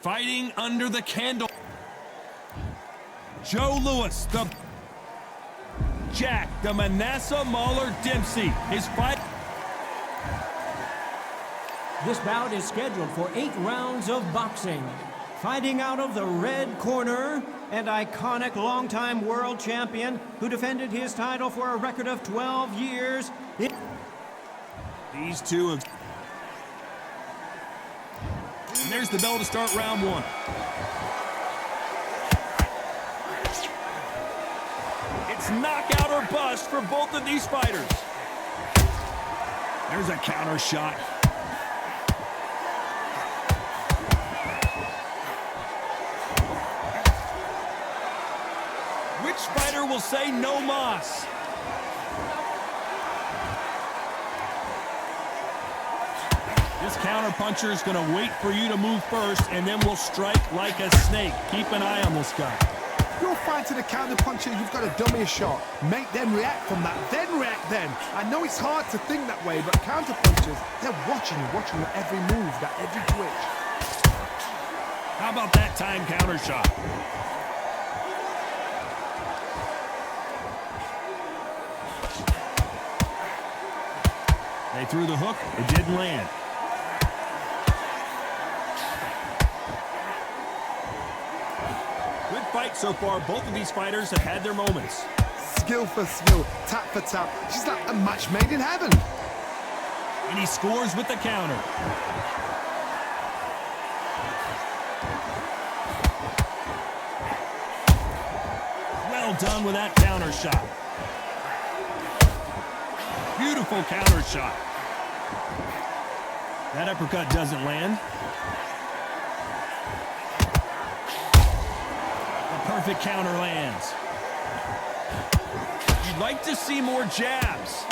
Fighting under the candle. Joe Louis, the Jack, the Manasseh Mauler Dempsey. His fight. This bout is scheduled for 8 rounds of boxing. Fighting out of the red corner, and iconic longtime world champion who defended his title for a record of 12 years. These two have... And there's the bell to start round 1. It's knockout or bust for both of these fighters. There's a counter shot. Which fighter will say no mas? This counter-puncher is going to wait for you to move first, and then will strike like a snake. Keep an eye on this guy. You're fighting a counter-puncher, you've got to dummy a shot. Make them react from that, then react then. I know it's hard to think that way, but counter-punchers, they're watching your every move, that every twitch. How about that time counter shot? They threw the hook, it didn't land. Good fight so far. Both of these fighters have had their moments. Skill for skill, tap for tap. She's like a match made in heaven. And he scores with the counter. Well done with that counter shot. Beautiful counter shot. That uppercut doesn't land. The perfect counter lands. You'd like to see more jabs.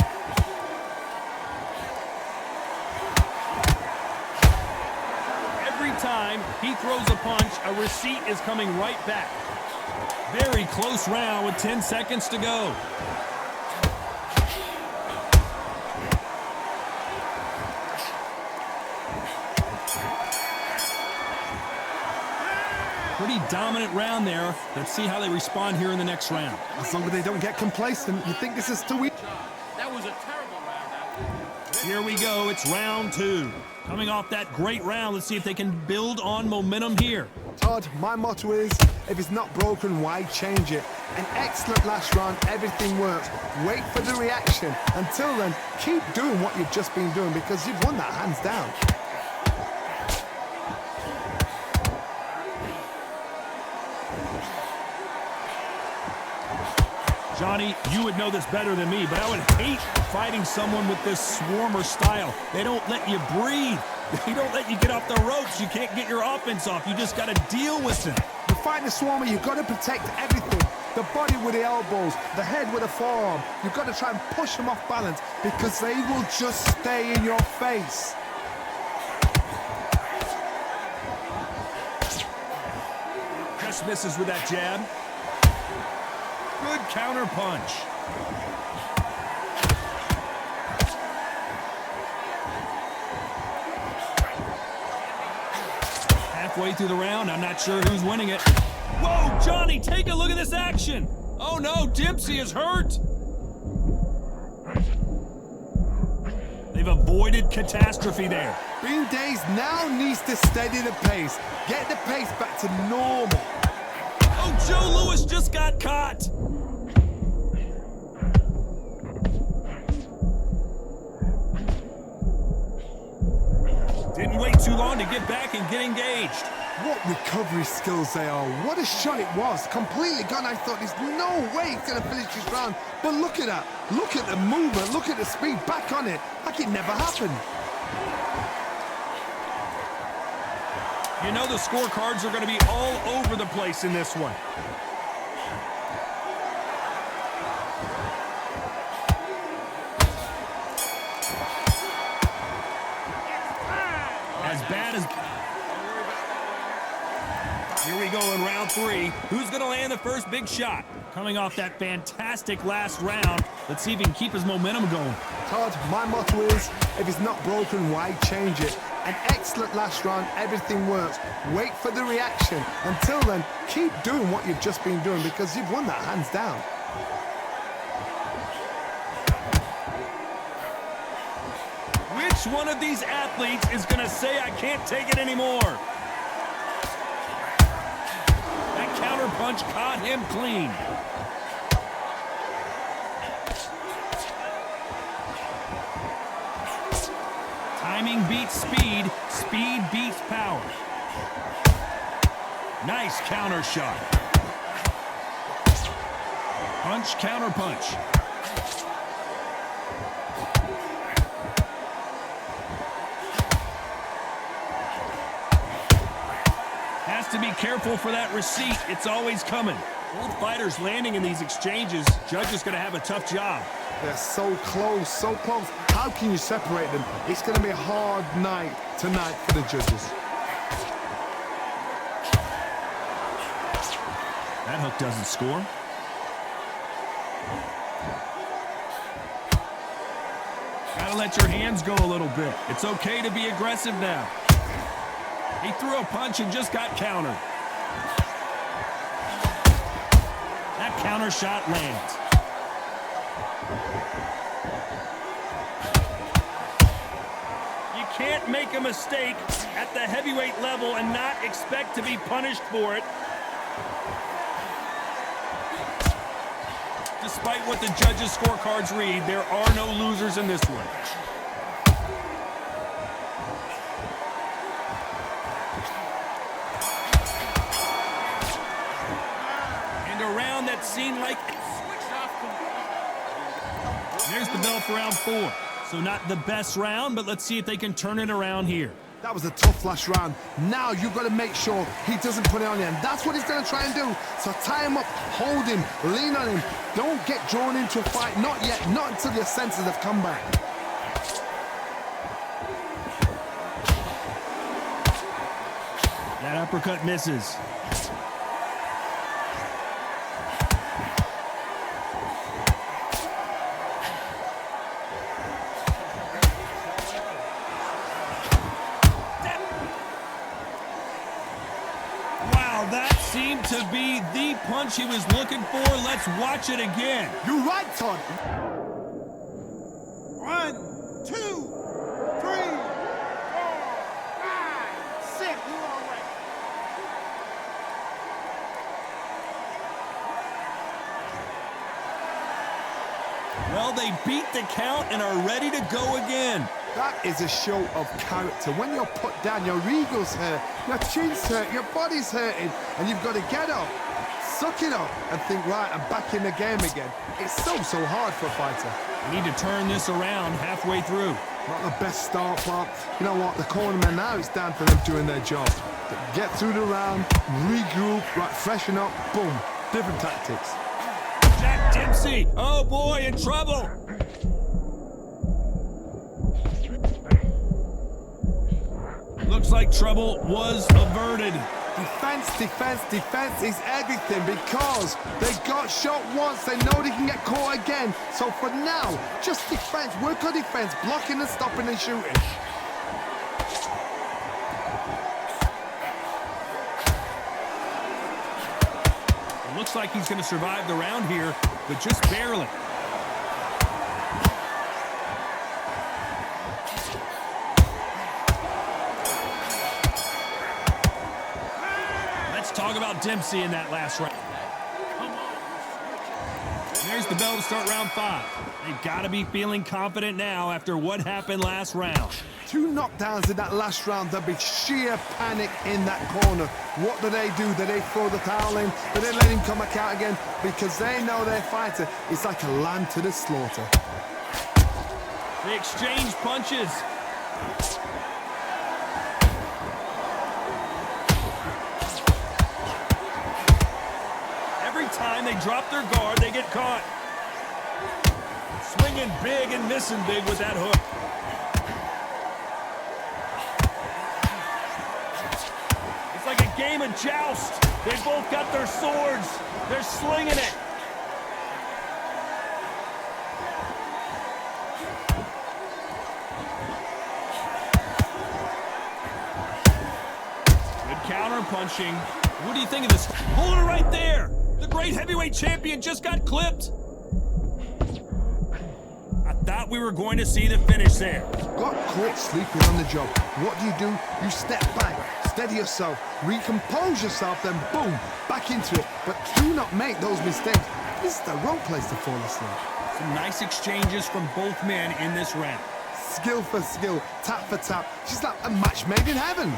Every time he throws a punch, a receipt is coming right back. Very close round with 10 seconds to go. Pretty dominant round there. Let's see how they respond here in the next round. As long as they don't get complacent, you think this is too easy. That was a terrible round. Here we go. It's round 2. Coming off that great round, let's see if they can build on momentum here. Todd, my motto is, if it's not broken, why change it? An excellent last round, everything works. Wait for the reaction. Until then, keep doing what you've just been doing because you've won that hands down. Johnny, you would know this better than me, but I would hate fighting someone with this swarmer style. They don't let you breathe. They don't let you get off the ropes. You can't get your offense off. You just got to deal with it. You fight the swarmer, you've got to protect everything. The body with the elbows, the head with the forearm. You've got to try and push them off balance because they will just stay in your face. Just misses with that jab. Good counter punch. Halfway through the round, I'm not sure who's winning it. Whoa, Johnny, take a look at this action. Oh no, Dempsey is hurt. They've avoided catastrophe there. Being dazed now needs to steady the pace. Get the pace back to normal. Oh, Joe Louis just got caught. Didn't wait too long to get back and get engaged. What recovery skills they are. What a shot it was. Completely gone. I thought there's no way he's going to finish this round. But look at that. Look at the movement. Look at the speed. Back on it. Like it never happened. You know the scorecards are going to be all over the place in this one. As bad as... Here we go in round 3. Who's going to land the first big shot? Coming off that fantastic last round, let's see if he can keep his momentum going. Todd, my motto is, if it's not broken, why change it? An excellent last round, everything works. Wait for the reaction. Until then, keep doing what you've just been doing because you've won that hands down. Which one of these athletes is going to say I can't take it anymore? That counter punch caught him clean. Timing beats speed, speed beats power. Nice counter shot. Punch, counter punch. Has to be careful for that receipt. It's always coming. Both fighters landing in these exchanges. Judge is going to have a tough job. They're so close, so close. How can you separate them? It's going to be a hard night tonight for the judges. That hook doesn't score. Gotta let your hands go a little bit. It's okay to be aggressive now. He threw a punch and just got countered. That counter shot lands. You can't make a mistake at the heavyweight level and not expect to be punished for it. Despite what the judges' scorecards read, there are no losers in this one. And a round that seemed like it switched off completely. There's the bell for round 4. So not the best round, but let's see if they can turn it around here. That was a tough last round. Now you've got to make sure he doesn't put it on you, and that's what he's going to try and do. So tie him up, hold him, lean on him. Don't get drawn into a fight. Not yet. Not until your senses have come back. That uppercut misses. Seemed to be the punch he was looking for. Let's watch it again. You're right, Todd. 1, 2, 3, 4, 5, 6. You all right? Well, they beat the count and are ready to go again. That is a show of character. When you're put down, your ego's hurt, your chin's hurt, your body's hurting, and you've got to get up, suck it up, and think, right, I'm back in the game again. It's so hard for a fighter. We need to turn this around halfway through. Not the best start, but you know what? The cornermen now, it's down to them doing their job. Get through the round, regroup, right, freshen up, boom. Different tactics. Jack Dempsey, oh boy, in trouble. Looks like trouble was averted. Defense, defense, defense is everything because they got shot once. They know they can get caught again. So for now, just defense. Work on defense, blocking and stopping and shooting. It looks like he's going to survive the round here, but just barely. Talk about Dempsey in that last round. There's the bell to start round 5. They've got to be feeling confident now after what happened last round. 2 knockdowns in that last round. There'll be sheer panic in that corner. What do? Do they throw the towel in? Do they let him come back out again? Because they know their fighter is like a lamb to the slaughter. They exchange punches. Time they drop their guard, they get caught. Swinging big and missing big with that hook. It's like a game of joust. They both got their swords. They're slinging it. Counter punching. What do you think of this? Hold it right there. The great heavyweight champion just got clipped. I thought we were going to see the finish there. Got caught sleeping on the job. What do? You step back, steady yourself, recompose yourself, then boom, back into it. But do not make those mistakes. This is the wrong place to fall asleep. Some nice exchanges from both men in this round. Skill for skill, tap for tap. She's like a match made in heaven.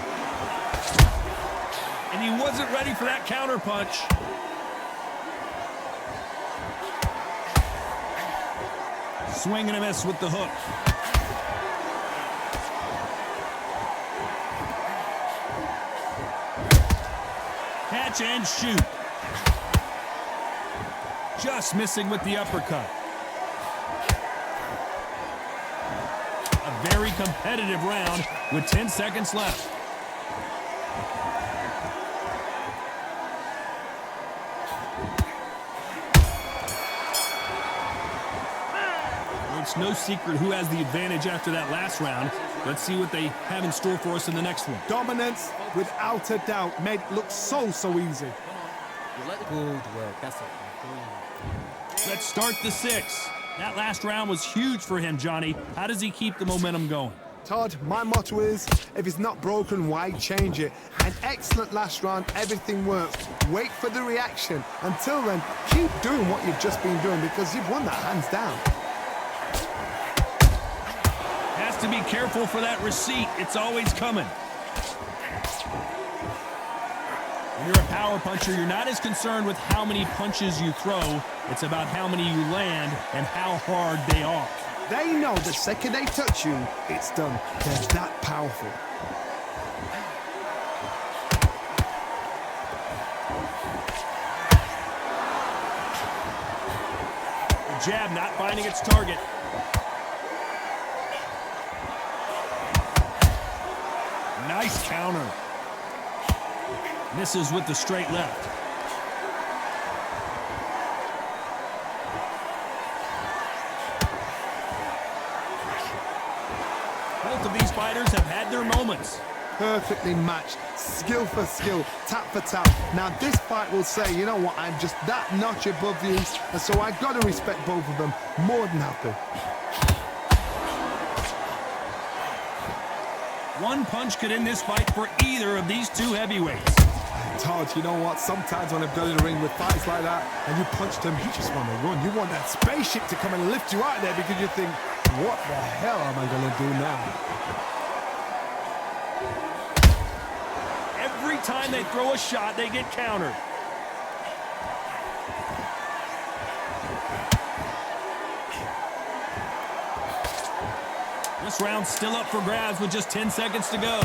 And he wasn't ready for that counter punch. Swing and a miss with the hook. Catch and shoot. Just missing with the uppercut. A very competitive round with 10 seconds left. It's no secret who has the advantage after that last round. Let's see what they have in store for us in the next one. Dominance, without a doubt, made it look so easy. Good work. That's it. Let's start the 6. That last round was huge for him, Johnny. How does he keep the momentum going? Todd, my motto is, if it's not broken, why change it? An excellent last round, everything works. Wait for the reaction. Until then, keep doing what you've just been doing because you've won that hands down. Has to be careful for that receipt. It's always coming. When you're a power puncher, you're not as concerned with how many punches you throw. It's about how many you land and how hard they are. They know the second they touch you, it's done. They're that powerful. The jab not finding its target. Nice counter. Misses with the straight left. Both of these fighters have had their moments. Perfectly matched, skill for skill, tap for tap. Now this fight will say, you know what, I'm just that notch above you, and so I gotta respect both of them. More than happy. One punch could end this fight for either of these two heavyweights. Todd, you know what? Sometimes when I've done in the ring with fights like that, and you punch them, you just want to run. You want that spaceship to come and lift you out there because you think, what the hell am I going to do now? Every time they throw a shot, they get countered. This round's still up for grabs with just 10 seconds to go.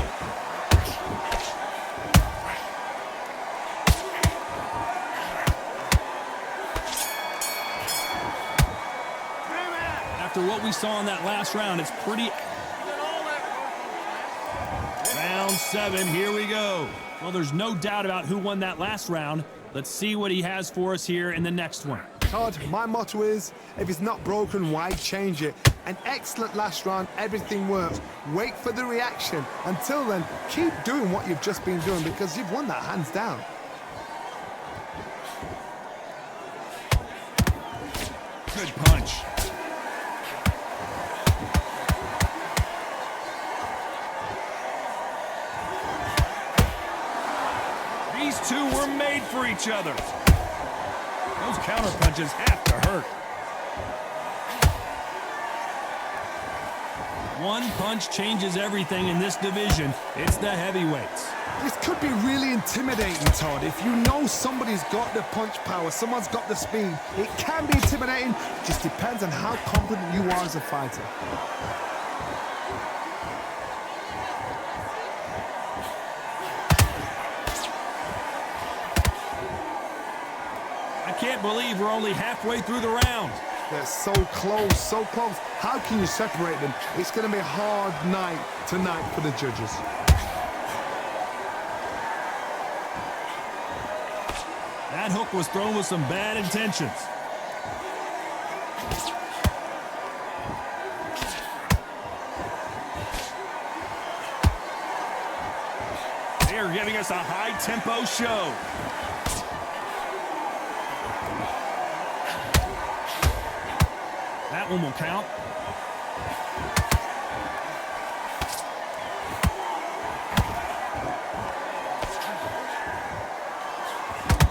After what we saw in that last round, it's pretty... Round 7, here we go. Well, there's no doubt about who won that last round. Let's see what he has for us here in the next one. Todd, my motto is, if it's not broken, why change it? An excellent last round, everything works. Wait for the reaction. Until then, keep doing what you've just been doing because you've won that hands down. Good punch. These two were made for each other. Those counter punches have to hurt. One punch changes everything in this division. It's the heavyweights. This could be really intimidating, Todd. If you know somebody's got the punch power, someone's got the speed, it can be intimidating. Just depends on how confident you are as a fighter. I can't believe we're only halfway through the round. They're so close, so close. How can you separate them? It's going to be a hard night tonight for the judges. That hook was thrown with some bad intentions. They're giving us a high-tempo show. That one will count.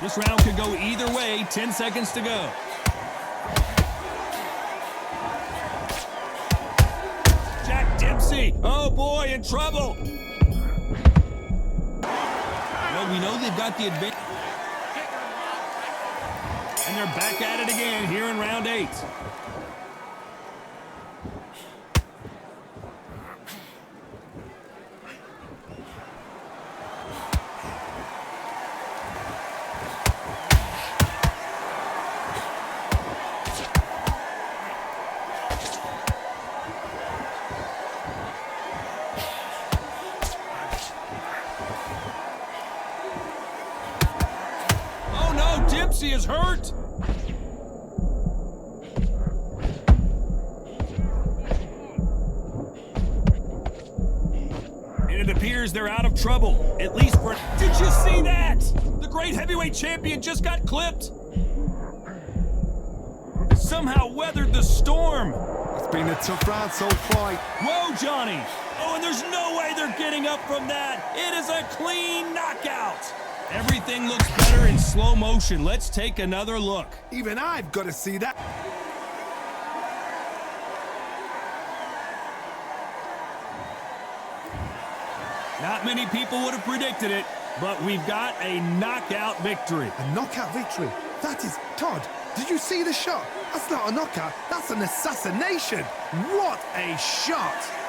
This round could go either way. 10 seconds to go. Dempsey, oh boy, in trouble. Well, we know they've got the advantage. And they're back at it again here in round 8. Dempsey is hurt. And it appears they're out of trouble, at least for... Did you see that? The great heavyweight champion just got clipped. Somehow weathered the storm. It's been a tough round so far. Whoa, Johnny. Oh, and there's no way they're getting up from that. It is a clean knockout. Everything looks better in slow motion. Let's take another look. Even I've got to see that. Not many people would have predicted it, but we've got a knockout victory. A knockout victory? That is... Todd, did you see the shot? That's not a knockout. That's an assassination. What a shot.